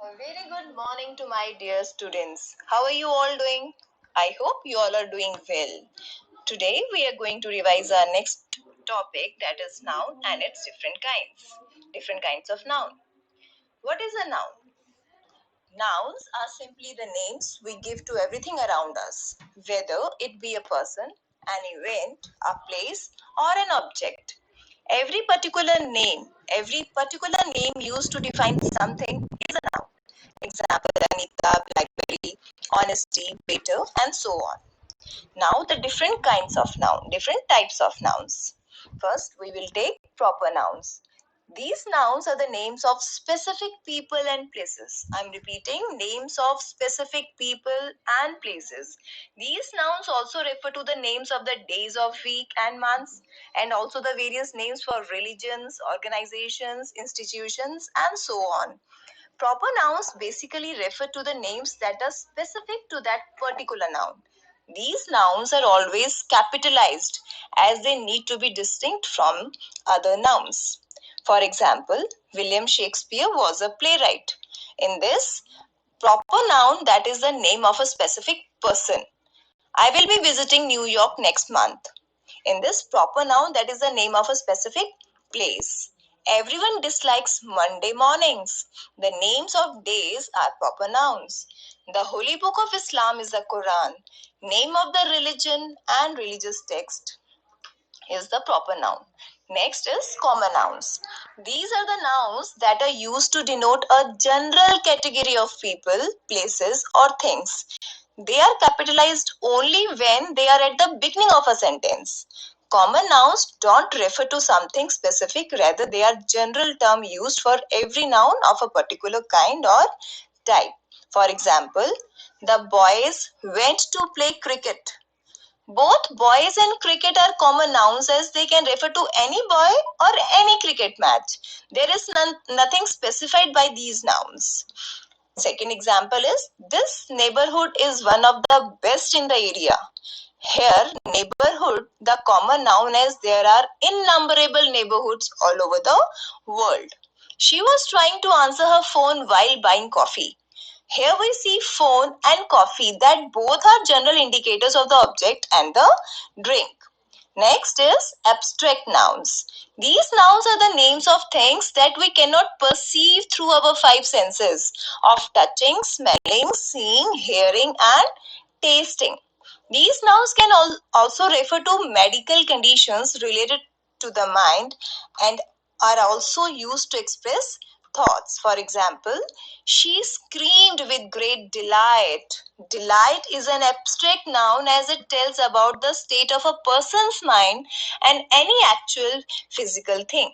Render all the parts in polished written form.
A very good morning to my dear students. How are you all doing? I hope you all are doing well. Today we are going to revise our next topic, that is noun and its different kinds. Different kinds of noun. What is a noun? Nouns are simply the names we give to everything around us, whether it be a person, an event, a place, or an object. Every particular name used to define something is a noun. Example: Anita, Blackberry, honesty, waiter, and so on. Now the different types of nouns. First, we will take proper nouns. These nouns are the names of specific people and places. I'm repeating, names of specific people and places. These nouns also refer to the names of the days of week and months, and also the various names for religions, organizations, institutions, and so on. Proper nouns basically refer to the names that are specific to that particular noun. These nouns are always capitalized as they need to be distinct from other nouns. For example, William Shakespeare was a playwright. In this proper noun, that is the name of a specific person. I will be visiting New York next month. In this proper noun, that is the name of a specific place. Everyone dislikes Monday mornings. The names of days are proper nouns. The holy book of Islam is the Quran. Name of the religion and religious text is the proper noun. Next is common nouns. These are the nouns that are used to denote a general category of people, places, or things. They are capitalized only when they are at the beginning of a sentence. Common nouns don't refer to something specific, rather they are general term used for every noun of a particular kind or type. For example, the boys went to play cricket. Both boys and cricket are common nouns as they can refer to any boy or any cricket match. There is nothing specified by these nouns. Second example is, this neighborhood is one of the best in the area. Here, neighborhood, the common noun, as there are innumerable neighborhoods all over the world. She was trying to answer her phone while buying coffee. Here we see phone and coffee, that both are general indicators of the object and the drink. Next is abstract nouns. These nouns are the names of things that we cannot perceive through our five senses of touching, smelling, seeing, hearing, and tasting. These nouns can also refer to medical conditions related to the mind and are also used to express thoughts. For example, she screamed with great delight. Delight is an abstract noun as it tells about the state of a person's mind and any actual physical thing.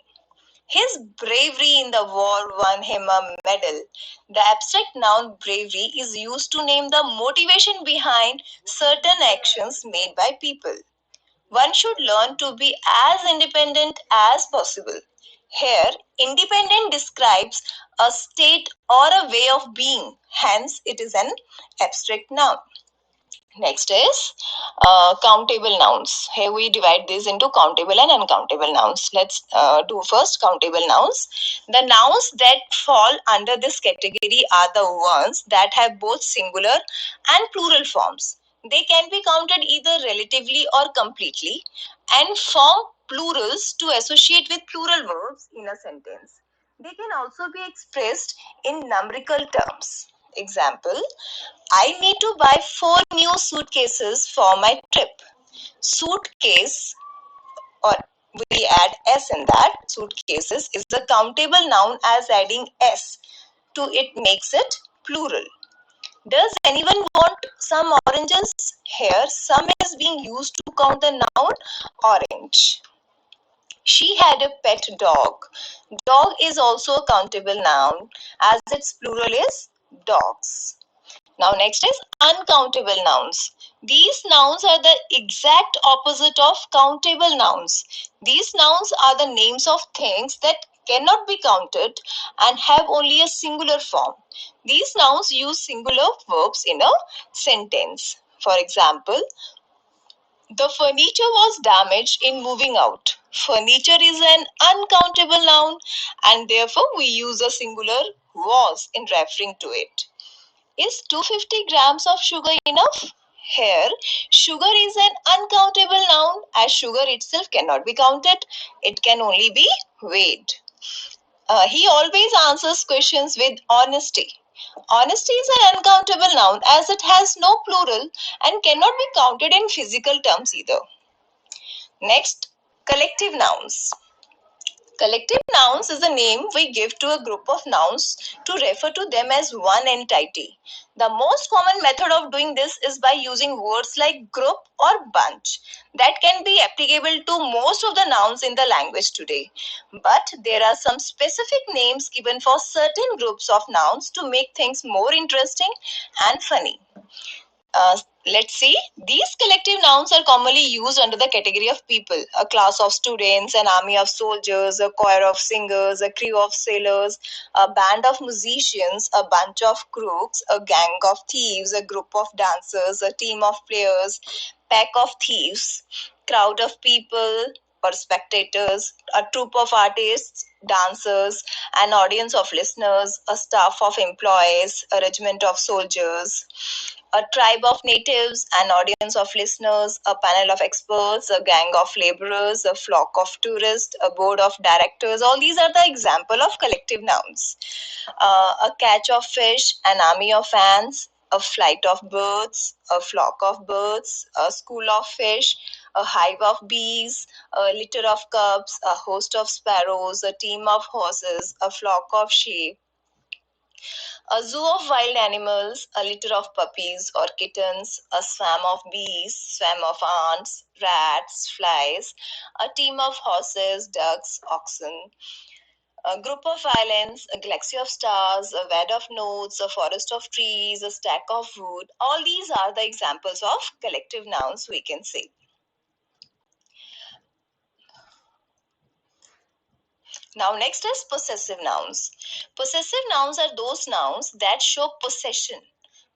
His bravery in the war won him a medal. The abstract noun bravery is used to name the motivation behind certain actions made by people. One should learn to be as independent as possible. Here, independent describes a state or a way of being, hence, it is an abstract noun. Next is countable nouns. Here we divide these into countable and uncountable nouns. Let's do first countable nouns. The nouns that fall under this category are the ones that have both singular and plural forms. They can be counted either relatively or completely and form plurals to associate with plural verbs in a sentence. They can also be expressed in numerical terms. Example, I need to buy 4 new suitcases for my trip. Suitcase, or we add s in that, suitcases is the countable noun as adding s to it makes it plural. Does anyone want some oranges? Here, some is being used to count the noun orange. She had a pet dog. Dog is also a countable noun as its plural is dogs. Now next is uncountable nouns. These nouns are the exact opposite of countable nouns. These nouns are the names of things that cannot be counted and have only a singular form. These nouns use singular verbs in a sentence. For example, the furniture was damaged in moving out. Furniture is an uncountable noun and therefore we use a singular was in referring to it. Is 250 grams of sugar enough? Here, sugar is an uncountable noun as sugar itself cannot be counted. It can only be weighed. He always answers questions with honesty. Honesty is an uncountable noun as it has no plural and cannot be counted in physical terms either. Next, collective nouns. Collective nouns is a name we give to a group of nouns to refer to them as one entity. The most common method of doing this is by using words like group or bunch that can be applicable to most of the nouns in the language today. But there are some specific names given for certain groups of nouns to make things more interesting and funny. Uh, let's see. These collective nouns are commonly used under the category of people, a class of students, an army of soldiers, a choir of singers, a crew of sailors, a band of musicians, a bunch of crooks, a gang of thieves, a group of dancers, a team of players, pack of thieves, crowd of people or spectators, a troupe of artists, dancers, an audience of listeners, a staff of employees, a regiment of soldiers, a tribe of natives, an audience of listeners, a panel of experts, a gang of laborers, a flock of tourists, a board of directors. All these are the example of collective nouns. A catch of fish, an army of ants, a flight of birds, a flock of birds, a school of fish, a hive of bees, a litter of cubs, a host of sparrows, a team of horses, a flock of sheep, a zoo of wild animals, a litter of puppies or kittens, a swarm of bees, swarm of ants, rats, flies, a team of horses, ducks, oxen, a group of islands, a galaxy of stars, a bed of notes, a forest of trees, a stack of wood. All these are the examples of collective nouns we can say. Now, next is possessive nouns. Possessive nouns are those nouns that show possession.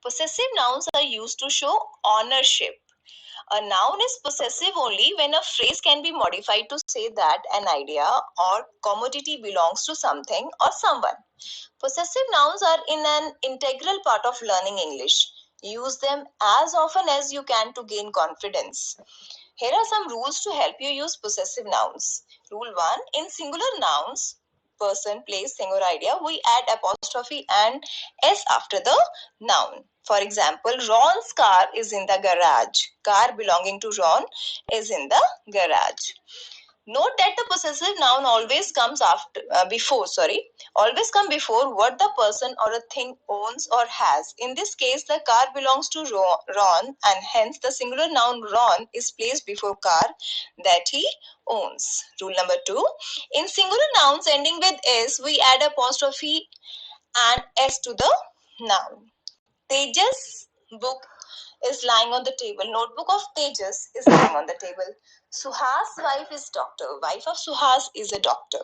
Possessive nouns are used to show ownership. A noun is possessive only when a phrase can be modified to say that an idea or commodity belongs to something or someone. Possessive nouns are in an integral part of learning English. Use them as often as you can to gain confidence. Here are some rules to help you use possessive nouns. Rule 1. In singular nouns, person, place, thing or idea, we add apostrophe and s after the noun. For example, Ron's car is in the garage. Car belonging to Ron is in the garage. Note that the possessive noun always come before what the person or a thing owns or has. In this case, the car belongs to Ron and hence the singular noun Ron is placed before car that he owns. Rule number 2. In singular nouns ending with s, we add apostrophe and s to the noun. Tejas book is lying on the table. Notebook of Tejas is lying on the table. Suhas' wife is doctor. Wife of Suhas is a doctor.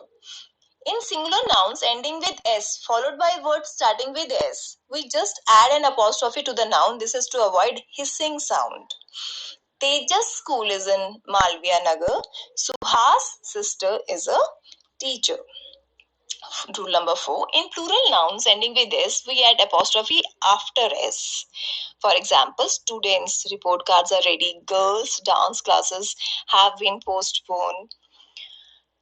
In singular nouns ending with s followed by words starting with s, we just add an apostrophe to the noun. This is to avoid hissing sound. Tejas' school is in Malviya Nagar. Suhas' sister is a teacher. Rule number 4. In plural nouns ending with s, we add apostrophe after s. For example, students' report cards are ready. Girls' dance classes have been postponed.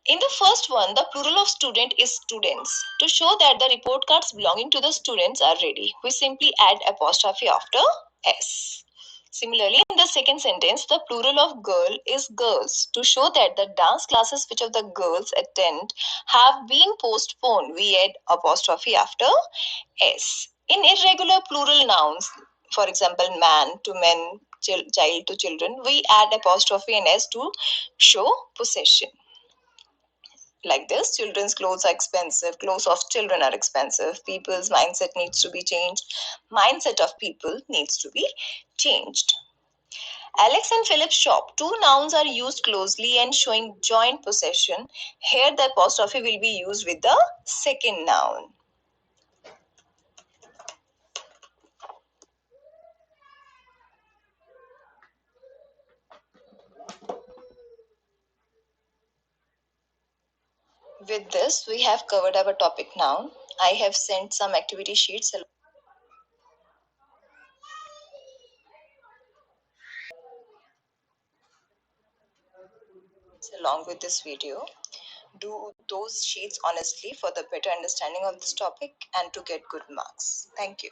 In the first one, the plural of student is students. To show that the report cards belonging to the students are ready, we simply add apostrophe after s. Similarly, in the second sentence, the plural of girl is girls. To show that the dance classes which of the girls attend have been postponed, we add apostrophe after s. In irregular plural nouns, for example, man to men, child to children, we add apostrophe and s to show possession. Like this, children's clothes are expensive, clothes of children are expensive, people's mindset needs to be changed, mindset of people needs to be changed. Alex and Philip's shop. Two nouns are used closely and showing joint possession. Here the apostrophe will be used with the second noun. With this, we have covered our topic now. I have sent some activity sheets along with this video. Do those sheets honestly for the better understanding of this topic and to get good marks. Thank you.